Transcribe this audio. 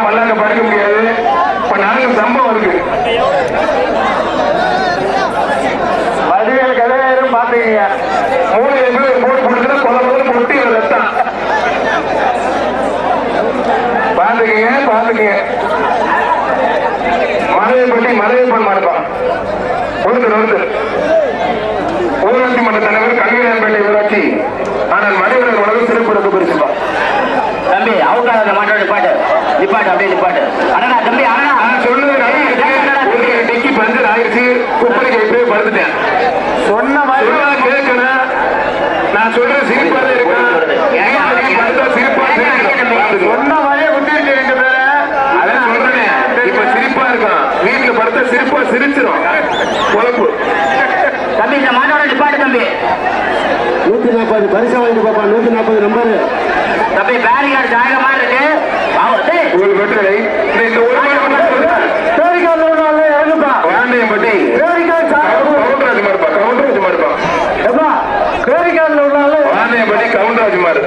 மல்லாக்க படிக்க முடியாது. இப்ப நாளைக்கு சம்பவம் இருக்கு. மாலையப்பட்டி மலையப்பன் மாடுப்பான். ஒருத்தர் ஊராட்சி மன்ற தலைவர் கல்வியான்பேட்டை ஊராட்சி. ஆனால் மனிதர்கள் உலக சிறப்பு பரிசுப்பா. தம்பி அவுக்காத மாட்டோட நிப்பாட்டு நிப்பாட்டு அப்படியே நிப்பாட்டு. அண்ணா தம்பி அண்ணா சொன்னது டெக்கி பஞ்சர் ஆயிடுச்சு. குப்பைக்கு போய் படுத்துட்டேன். சொன்ன மாதிரி கேட்கணும். நான் சொல்றேன் சிரிப்பா இருக்கேன். சொன்ன மாதிரியே விட்டு ரெண்டு பேரை அதான் சொல்றேன். இப்ப சிரிப்பா இருக்கான். வீட்டுல படுத்த சிரிப்பா சிரிச்சிடும். குழப்பு தம்பி இந்த மாட்டோட நிப்பாட்டு தம்பி. 140 பரிசா வாங்கிட்டு பாப்பா. 140 நம்பர் தம்பி பேரிகார்டு ஜாயகமா இருக்கு. ஒரு வெற்றி இந்த ஒரு வாண்டியம்பட்டி கவுண்டராஜ் மாறுப்பா. கவுண்டராஜ் மாறுப்பா. வாண்டியம்பட்டி கவுண்டராஜ் மாறு.